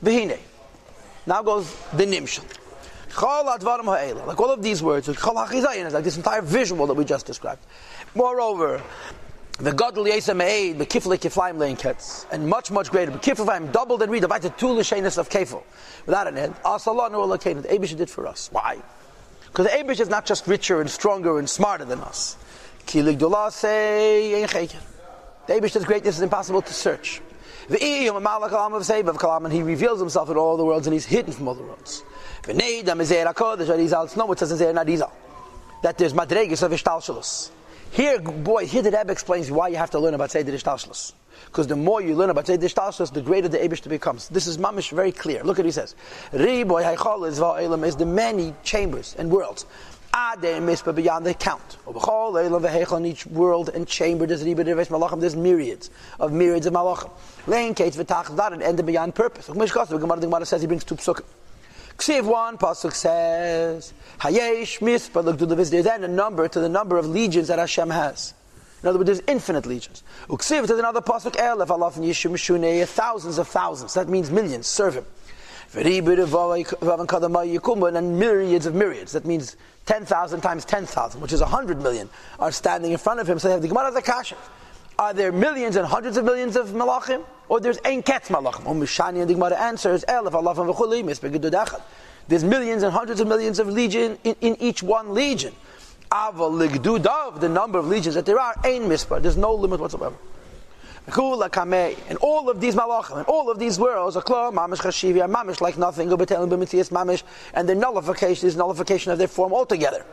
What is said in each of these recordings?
V'hinei. Now goes the nimshal. Like all of these words, like this entire visual that we just described. Moreover, the Gadol Yesa Me'ed, the Kifle Kiflaim Lein Ketz, and much greater. The Kiflaim doubled and redivided two L'shenis of Kefil. Without an end, Asallah no Elokeinu, the Eibush did for us. Why? Because the Eibush is not just richer and stronger and smarter than us. Ki L'gdolah say Ein Cheker. The Eibish's greatness is impossible to search. And he reveals himself in all the worlds, and he's hidden from all the worlds. It says in that there's madreges of ishtalshalus. Here the Rebbe explains why you have to learn about Seder Ishtalshalus. Because the more you learn about Seder Ishtalshalus, the greater the Eibush becomes. This is mamish very clear. Look at what he says. Is the many chambers and worlds. Beyond the count. In each world and chamber there's myriads of malachim. And ended beyond purpose. The Gemara says he brings two psukim. Ksiv one pasuk says Hayesh Mispa. Look to the there's then a number to the number of legions that Hashem has. In other words, there's infinite legions. Uksiv to another pasuk Elef Alaf Yishim thousands of thousands. That means millions. Serve him. And myriads of myriads. That means 10,000 times 10,000, which is 100 million, are standing in front of him. So they have the Gemara as a kasha. Are there millions and hundreds of millions of malachim? Or there's ein ketz malachim? Mishani, and the Gemara answers, there's millions and hundreds of millions of legion in each one legion. The number of legions that there are, ein mispar. There's no limit whatsoever. And all of these malachim and all of these worlds are mamish chashivi, are mamish like nothing, mamish, and their nullification is nullification of their form altogether.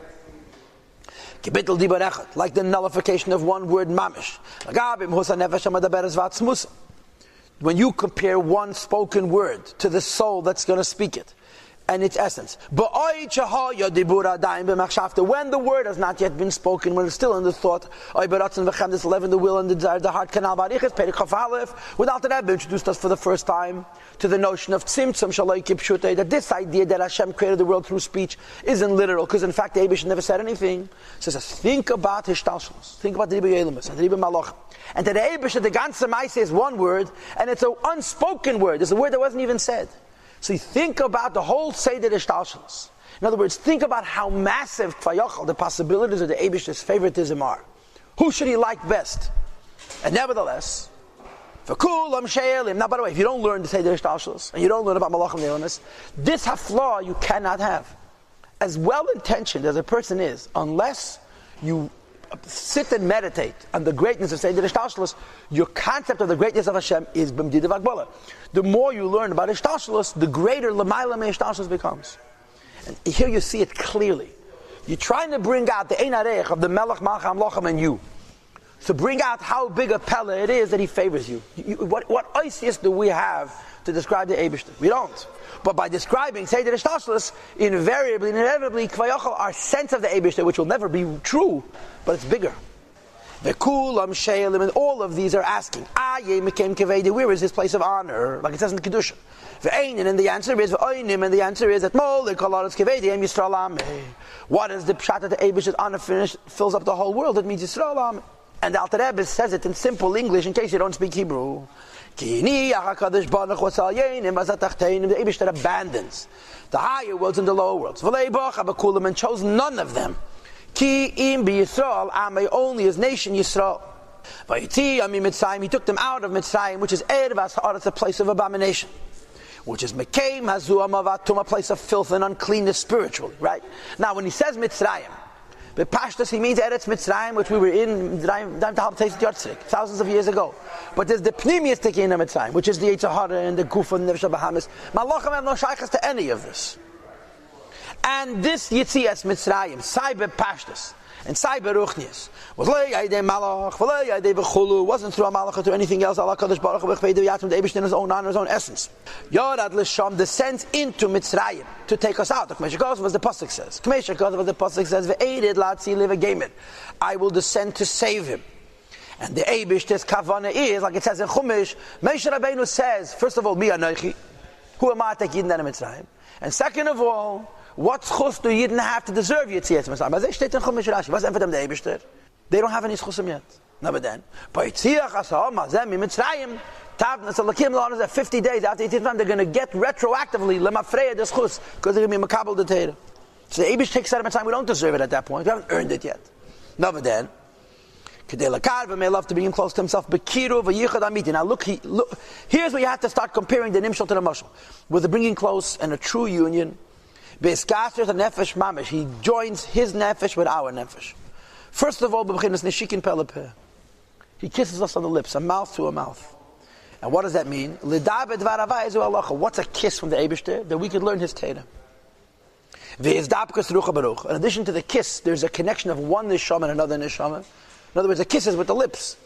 Like the nullification of one word mamish. When you compare one spoken word to the soul that's going to speak it and its essence. When the word has not yet been spoken, when it's still in the thought, the will and the desire, the heart canal. Without the Rebbe introduced us for the first time to the notion of tzimtzum shalai kipshutei, that this idea that Hashem created the world through speech isn't literal, because in fact the Eibush never said anything. So it says, think about hishtalshalus, think about the Riba Yelemus and the Riba Malach, and that the Eibush, the ganze Maise is one word, and it's an unspoken word. It's a word that wasn't even said. So you think about the whole Seder Ishtalshalus. In other words, think about how massive Kvayachal, the possibilities of the Eibish's favoritism are. Who should he like best? And nevertheless, for kulam she'elim. Now, by the way, if you don't learn the Seder Ishtalshalus and you don't learn about Malachim Ne'onis, this haflaw you cannot have. As well-intentioned as a person is, unless you sit and meditate on the greatness of Seder Ishtalshalus, your concept of the greatness of Hashem is b'mdida v'agbola. The more you learn about Ishtalshalus, the greater l'mayla me Ishtalshalus becomes. And here you see it clearly. You're trying to bring out the ein harech of the Melech Malcham Lochem and you. To bring out how big a pella it is that he favors you. What oisius do we have to describe the Eibishter? We don't. But by describing Seder Ishtalshalus, inevitably, Kvayachal, our sense of the Eibishter, which will never be true, but it's bigger. Vekulam she'elim, and all of these are asking, where is his place of honor? Like it says in the Kedusha. Ve'einin, and the answer is ve'oinim, and the answer is that Molik Alaretz Kevedi Em Yisrael Ameh. What is the pshat that the Eibishter's honor fills up the whole world? It means Yisrael Ameh. And the Alter Rebbe says it in simple English in case you don't speak Hebrew. The Eibishter abandons the higher worlds and the lower worlds. And chose none of them. Ki im bi Yisrael, only his nation Yisrael. He took them out of Mitzrayim, which is a place of abomination, which is Mekem Hazuam Avatum, a place of filth and uncleanness spiritually. Right now, when he says Mitzrayim, but Pashtas, he means Eretz Mitzrayim, which we were in thousands of years ago. But there's the Pnimius Tekin in Mitzrayim, which is the Yitzhahara and the Gufa and the Nefesh Bahamas. Malachim have no shaykhs to any of this. And this Yitzias Mitzrayim, Saibe Pashtas, and Saibe Ruchnias, was wasn't through a malach or through anything else. Allah Kadosh Baruch Hu Yatum the Eibush in his own honor, his own essence. Yorad L'Sham descends into Mitzrayim to take us out. K'mei shekos was the pasuk says. K'mei shekos was the pasuk says. Ve'edid latzi live again. I will descend to save him. And the Eibish's kavana is, like it says in Chumash, Moshe Rabbeinu says, first of all, Mi Anochi, who am I to take Yidden out of Mitzrayim? And second of all, what schus do Yidden have to deserve Yitzias Mitzrayim? As they state in Chumash Rashi, what's for them the Eibishter? They don't have any schusim yet. No, but then, Tavna, so Lakim Law is that 50 days after 18th time, they're going to get retroactively Lemafreya Deschus, because they're going to be Makabal the Torah. So the Eibush takes out of time, we don't deserve it at that point. We haven't earned it yet. Never then. Kedei Lakarva may love to bring him close to himself. Bekiru v'yichad amiti. Now look, here's where you have to start comparing the Nimshal to the Mashal. With the bringing close and a true union. Be'eskaster the Nefesh Mamish. He joins his Nefesh with our Nefesh. First of all, b'b'chinas Neshikin Pelepeh. He kisses us on the lips, a mouth to a mouth. And what does that mean? What's a kiss from the Eibishter? That we could learn his Torah. In addition to the kiss, there's a connection of one neshama and another neshama. In other words, the kiss is with the lips.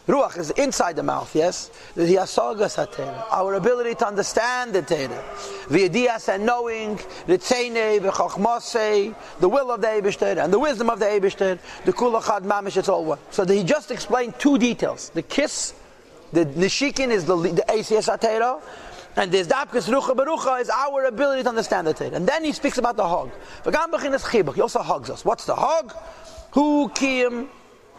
Ruach is inside the mouth, yes? Our ability to understand the Torah. V'yedias and knowing, the tzeinei, v'chachmasei, the will of the Eibishter, and the wisdom of the Eibishter, the kulachad mamish, it's all one. So he just explained two details. The kiss, the nishikin is the ACS HaTorah, and the Zdapkes Rucha Berucha is our ability to understand the Torah. And then he speaks about the hug. He also hugs us. What's the hug? Hu kiyim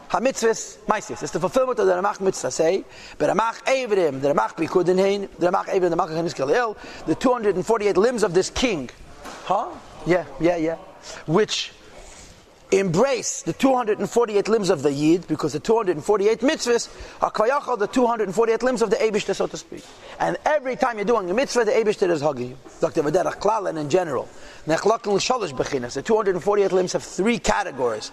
ha-mitzvahs maisis. It's the fulfillment of the Ramach mitzvah. Say, Beramach Evrim, the Ramach Bikudin Hein, the Ramach Evrim, the Ramach Hanis the 248 limbs of this king. Huh? Yeah. Which embrace the 248 limbs of the Yid, because the 248 mitzvahs are kvayachal, the 248 limbs of the Eibishter, so to speak. And every time you're doing a mitzvah, the Eibishter is hugging you. Dr. V'derach Klal, and in general. The 248 limbs have three categories.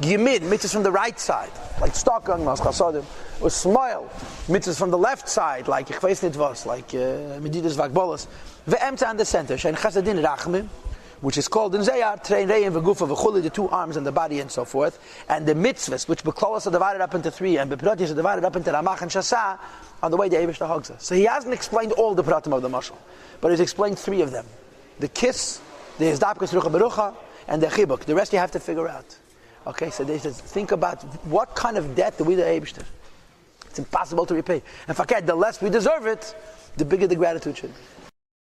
Yimid, mitzvahs from the right side, like Stockgang, Chasadim, or smile, mitzvahs from the left side, like Yechveis Nitvos, like Medidas Vagbolas. Ve'emta and the center, Shein Chasadin Rachmim, which is called in Iyar, Trein Reim V'gufa V'chuli, the two arms and the body and so forth. And the mitzvahs, which B'klolos are divided up into three, and B'pratis are divided up into Ramach and Shasa, on the way the Eibishter hugs us. So he hasn't explained all the pratim of the mashal, but he's explained three of them. The kiss, the Hizdapkus Rucha Berucha, and the Chibuk. The rest you have to figure out. Okay, so they said, think about what kind of debt do we the Eibishter? It's impossible to repay. And forget, the less we deserve it, the bigger the gratitude should be.